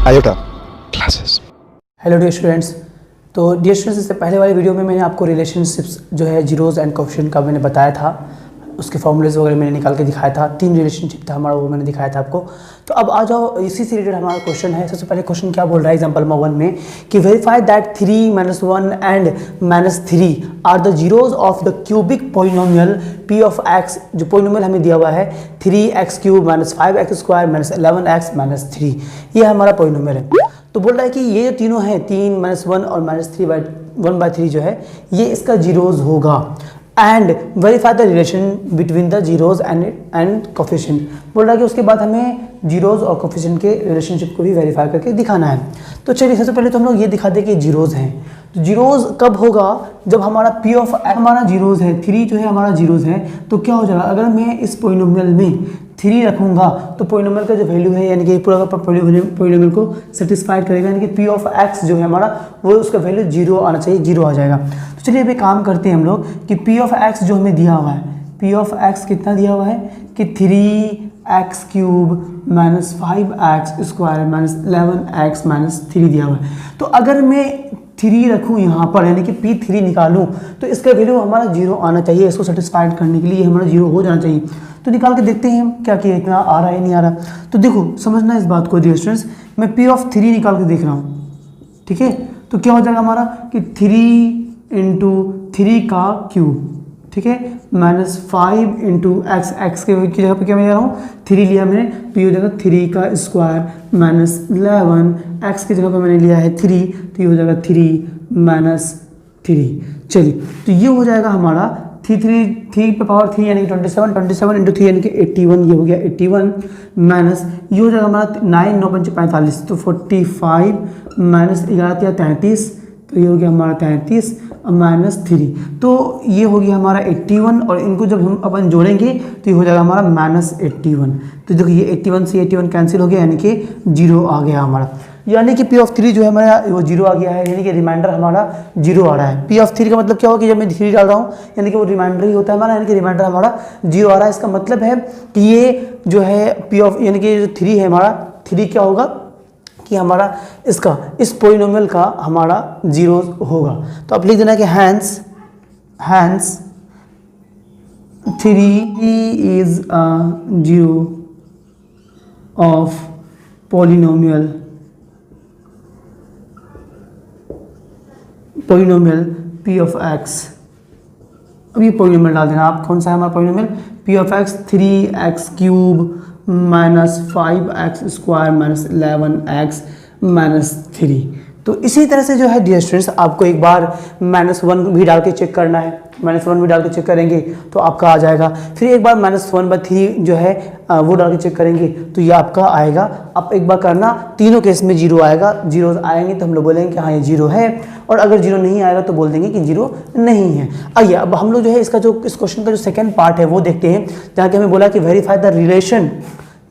Iota classes. Hello dear students. तो dear students, इससे पहले वाली वीडियो में मैंने आपको रिलेशनशिप्स जो है जीरोज़ एंड कोफिशिएंट का मैंने बताया था, उसके फॉर्मूलेज वगैरह मैंने निकाल के दिखाया था। 3 रिलेशनशिप था हमारा, वो मैंने दिखाया था आपको। तो अब आ जाओ, इसी से रिलेटेड हमारा क्वेश्चन है। सबसे पहले क्वेश्चन क्या बोल रहा है एग्जाम्पल नंबर 1 में कि verify that 3 - 1 and -3 are the zeros of the cubic polynomial p of x। जो पोलिनोमियल हमें दिया हुआ है 3x³ - 5x² - 11x - 3, ये हमारा पोलिनोमियल है। तो बोल रहा है कि ये जो तीनों हैं, 3 - 1 और -3/1/3 जो है, ये इसका जीरोज होगा। And verify the relation between the zeros and coefficient. बोल रहा है कि उसके बाद हमें जीरोज और कोफिशिएंट के रिलेशनशिप को भी वेरीफाई करके दिखाना है। तो चलिए, सबसे पहले तो हम लोग ये दिखा दें कि जीरोज हैं। तो जीरोज कब होगा? जब हमारा p ऑफ x हमारा जीरोज है, 3 जो है हमारा जीरोज है। तो क्या हो जाएगा, अगर मैं इस पोलिनोमियल में 3 रखूंगा तो पोलिनोमियल का जो वैल्यू है, यानी कि पूरा का पोलिनोमियल को सेटिस्फाइड करेगा, यानी कि p ऑफ x जो है हमारा, वो उसका वैल्यू 0 आना चाहिए, 0 आ जाएगा। तो चलिए अभी काम करते हैं हम लोग कि p ऑफ x जो हमें दिया हुआ है, p ऑफ x कितना दिया हुआ है कि 3x³ - 5x² - 11x - 3 दिया हुआ है। तो अगर मैं 3 रखूँ यहाँ पर, यानी कि p3 निकालूँ, तो इसका वैल्यू हमारा 0 आना चाहिए। इसको सेटिस्फाइड करने के लिए हमारा 0 हो जाना चाहिए। तो निकाल के देखते हैं हम क्या किया, इतना आ रहा है नहीं आ रहा। तो देखो, समझना इस बात को डियर स्टूडेंट्स, मैं p ऑफ 3 निकाल के देख रहा हूँ, ठीक है। तो क्या हो जाएगा हमारा कि 3 × 3 का क्यूब, ठीक है, -5 × x की जगह पे क्या मैं ले रहा हूँ, 3 लिया मैंने, तो ये हो जाएगा 3 का स्क्वायर -11, x की जगह पे मैंने लिया है 3, तो ये हो जाएगा 3 - 3। चलिए, तो ये हो जाएगा हमारा 3 पे पावर 3 यानी कि 27 × 3 यानी कि 81, ये हो गया 81 माइनस ये हो जाएगा हमारा 9 9 5 45, तो 45 माइनस 11 33, तो ये हो गया हमारा 33 -3, तो ये हो गया हमारा 81। और इनको जब हम अपन जोड़ेंगे तो ये हो जाएगा हमारा -81। तो देखो, ये 81 से 81 कैंसिल हो गया, यानी कि 0 आ गया हमारा। यानी कि p ऑफ 3 जो है हमारा वो 0 आ गया है, यानी कि रिमाइंडर हमारा 0 आ रहा है। p ऑफ 3 का मतलब क्या होगा कि जब मैं 3 डाल रहा हूँ, यानी कि वो रिमाइंडर ही होता है हमारा, यानी कि रिमाइंडर हमारा 0 आ रहा है। इसका मतलब है कि ये जो है p ऑफ, यानी कि जो 3 है हमारा, 3 क्या होगा कि हमारा इसका, इस पोलिनोमियल का हमारा 0 होगा। तो आप लिख देना कि hence 3 is a zero of polynomial p of x। अब ये पोलिनोमियल डाल देना आप, कौन सा है हमारा polynomial, p of x 3x³ - 5x² - 11x - 3। तो इसी तरह से जो है डियर स्टूडेंट्स, आपको एक बार -1 भी डाल के चेक करना है। -1 भी डाल के चेक करेंगे तो आपका आ जाएगा। फिर एक बार -1/3 जो है वो डाल के चेक करेंगे तो ये आपका आएगा। आप एक बार करना, तीनों केस में 0 आएगा। 0 आएंगे तो हम लोग बोलेंगे कि हाँ ये 0 है, और अगर 0 नहीं आएगा तो बोल देंगे कि 0 नहीं है। आइए अब हम लोग जो है इसका जो, इस क्वेश्चन का जो सेकेंड पार्ट है वो देखते हैं, जहाँ कि हमें बोला कि verify the relation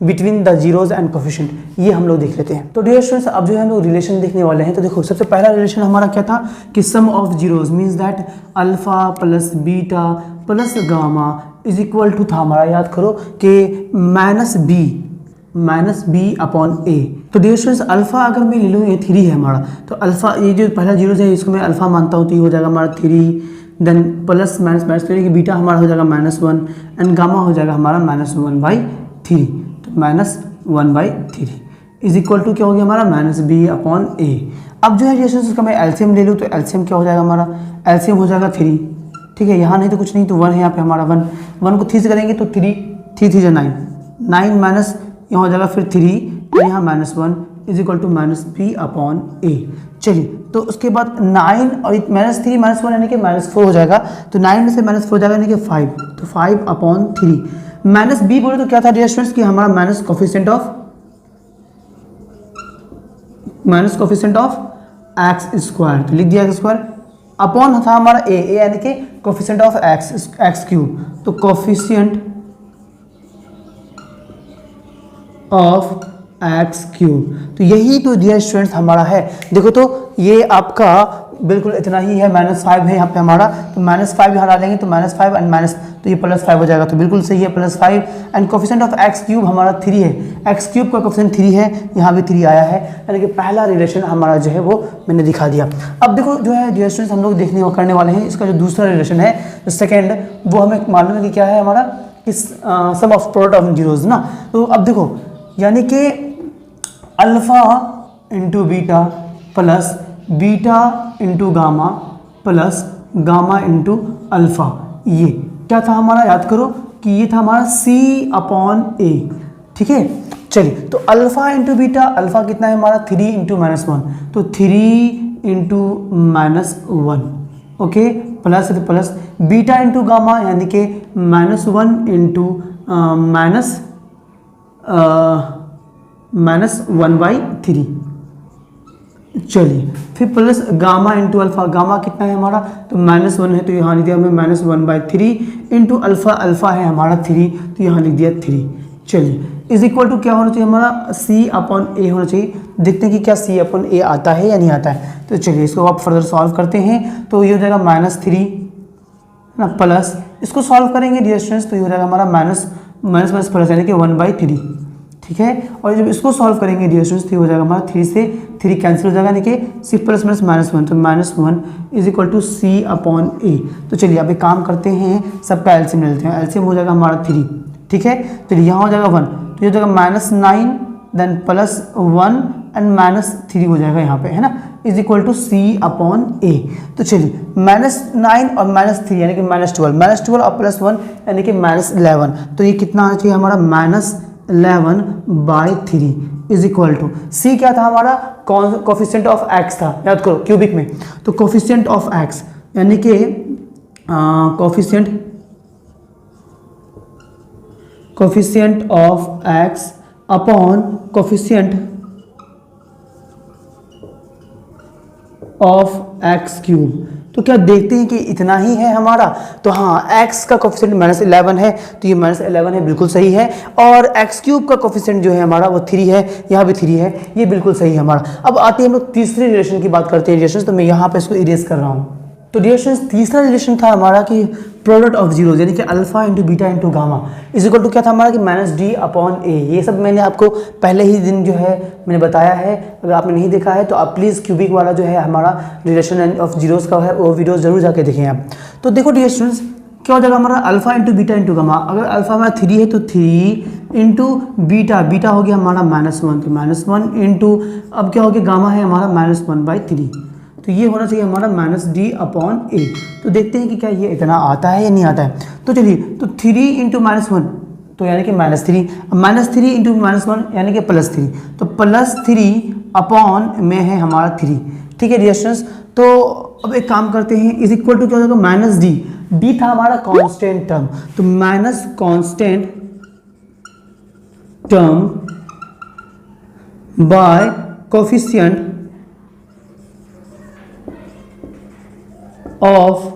between the zeros and coefficient. ये हम लोग देख लेते हैं। तो डियर स्टूडेंट्स, अब जो है हम लोग रिलेशन देखने वाले हैं। तो देखो, सबसे पहला रिलेशन हमारा क्या था कि sum of zeros means that alpha plus beta plus gamma is equal to था हमारा, याद करो कि -b/a। तो डियर स्टूडेंट्स, अल्फा अगर मैं ले लूँ, ये 3 है हमारा, तो अल्फा, ये जो पहला जीरोज है इसको मैं अल्फा मानता हूँ, तो ये हो जाएगा हमारा 3, देन प्लस माइनस, यानी कि बीटा हमारा हो जाएगा -1 एंड गामा हो जाएगा हमारा -1/3। तो -1/3 इज इक्वल टू क्या हो गया हमारा -b/a। अब जो है जैसे उसका मैं एलसीएम ले लूँ, तो एलसीएम क्या हो जाएगा हमारा, एलसीएम हो जाएगा 3, ठीक है। यहाँ नहीं तो कुछ नहीं, तो 1 है यहाँ पे हमारा, 1 को 3 से करेंगे तो 3 3 जा 9 माइनस यहाँ हो जाएगा फिर 3, तो यहाँ -1 इज इक्वल टू -b/a। चलिए, तो उसके बाद 9 और -3 -1 यानी कि -4 हो जाएगा। तो 9 में से -4 हो जाएगा यानी कि 5, तो 5/3 -b बोले तो क्या था डियर स्टूडेंट्स कि हमारा माइनस कोफिशिएंट ऑफ x², तो लिख दिया x², अपॉन था हमारा a यानी कि कोफिशिएंट ऑफ x³, तो कोफिशिएंट ऑफ x³। तो यही तो डियर स्टूडेंट्स हमारा है। देखो, तो ये आपका बिल्कुल इतना ही है, -5 है यहाँ पे हमारा, तो -5 यहाँ डालेंगे तो -5 एंड माइनस, तो ये +5 हो जाएगा, तो बिल्कुल सही है +5। And coefficient of x cube हमारा 3 है, एक्स क्यूब का कोफिशिएंट 3 है, यहाँ भी 3 आया है, यानी कि पहला रिलेशन हमारा जो है वो मैंने दिखा दिया। अब देखो जो है डियर स्टूडेंट्स हम लोग देखने करने वाले हैं इसका जो दूसरा रिलेशन है, जो सेकेंड, वो हमें मालूम है कि क्या है हमारा, इस सम ऑफ प्रोडक्ट ऑफ जीरोज ना। तो अब देखो यानी कि alpha into beta plus beta into gamma plus gamma into alpha, ये क्या था हमारा, याद करो कि ये था हमारा C/A, ठीक है। चलिए तो अल्फा इंटू बीटा, अल्फा कितना है हमारा 3 इंटू -1, तो 3 इंटू -1, ओके, प्लस है तो प्लस, बीटा इंटू गामा यानी कि -1 इंटू -1/3, चलिए फिर plus gamma into alpha, gamma कितना है हमारा, तो -1 है तो यहाँ लिख दिया हमने -1/3 इंटू अल्फा, अल्फा है हमारा 3 तो यहाँ लिख दिया 3। चलिए इज इक्वल टू क्या होना चाहिए हमारा, C/A होना चाहिए। देखते हैं कि क्या C/A आता है या नहीं आता है। तो चलिए इसको आप फर्दर सॉल्व करते हैं, तो ये हो जाएगा -3 ना प्लस, इसको सॉल्व करेंगे डियर स्टूडेंट्स तो ये हो जाएगा हमारा माइनस प्लस यानी कि 1/3, ठीक है। और जब इसको सॉल्व करेंगे डियर स्टूडेंट्स तो हो जाएगा हमारा 3 से 3 कैंसिल हो जाएगा, यानी कि C +- -1, तो -1 इज इक्वल टू C/A। तो चलिए अब एक काम करते हैं, सबका एलसीएम ले लेते हैं, एलसीएम हो जाएगा हमारा 3, ठीक है। चलिए यहाँ हो जाएगा 1, तो ये हो जाएगा -9 देन +1 एंड -3 हो जाएगा यहाँ पे, है ना, इज इक्वल टू C/A। तो चलिए -9 और -3 यानी कि -12 और +1 यानी कि -11, तो ये कितना आना चाहिए हमारा, -11/3 इज इक्वल टू C क्या था हमारा, कोफिशिएंट ऑफ एक्स था, याद करो क्यूबिक में, तो कोफिशिएंट ऑफ एक्स यानी कि coefficient of x upon coefficient of x cube. तो क्या देखते हैं कि इतना ही है हमारा, तो हाँ x का कोफिशिएंट -11 है, तो ये -11 है, बिल्कुल सही है। और x क्यूब का कोफिशिएंट जो है हमारा वो 3 है, यहाँ भी 3 है, ये बिल्कुल सही है हमारा। अब आते हैं हम लोग तीसरे रिलेशन की बात करते हैं रिलेशन, तो मैं यहाँ पे इसको इरेज कर रहा हूँ। तो रिलेशन तीसरा रिलेशन था हमारा कि प्रोडक्ट ऑफ जीरोज यानी कि alpha into beta into gamma is equal to क्या था हमारा कि -D/A। ये सब मैंने आपको पहले ही दिन जो है मैंने बताया है, अगर आपने नहीं देखा है तो आप प्लीज़ क्यूबिक वाला जो है हमारा रिलेशन ऑफ जीरोज का है वो वीडियो जरूर जाके देखें आप। तो देखो डियर स्टूडेंट्स क्या हो जाएगा हमारा, alpha into beta into gamma, अगर अल्फा हमारा 3 है तो 3 इंटू बीटा, बीटा हो गया हमारा -1, तो -1 इंटू अब क्या हो गया, गामा है हमारा -1/3, तो ये होना चाहिए हमारा -D/A। तो देखते हैं कि क्या ये इतना आता है या नहीं आता है। तो चलिए तो 3 इंटू -1 तो यानी कि -3, -3 इंटू -1 यानी कि +3, तो +3 अपॉन में है हमारा 3, ठीक है डियर स्टूडेंट्स। तो अब एक काम करते हैं, इज इक्वल टू क्या हो जाएगा, -D, D था हमारा कांस्टेंट टर्म, तो minus constant term by coefficient of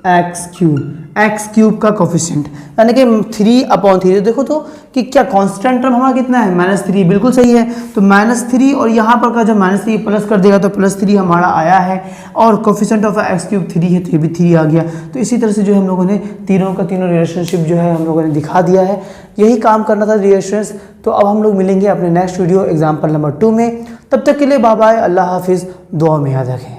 x cube का कोफिशिएंट यानी कि 3/3। देखो तो कि क्या कांस्टेंट टर्म हमारा कितना है, -3, बिल्कुल सही है। तो -3 और यहाँ पर का जब -3 प्लस कर देगा तो +3 हमारा आया है, और कोफिशिएंट ऑफ एक्स क्यूब 3 है तो ये भी 3 आ गया। तो इसी तरह से जो हम लोगों ने तीनों का तीनों रिलेशनशिप जो है हम लोगों ने दिखा दिया है, यही काम करना था डियर स्टूडेंट्स। तो अब हम लोग मिलेंगे अपने नेक्स्ट वीडियो एग्जाम्पल नंबर 2 में, तब तक के लिए बाय बाय, अल्लाह हाफिज़, दुआ में याद रखें।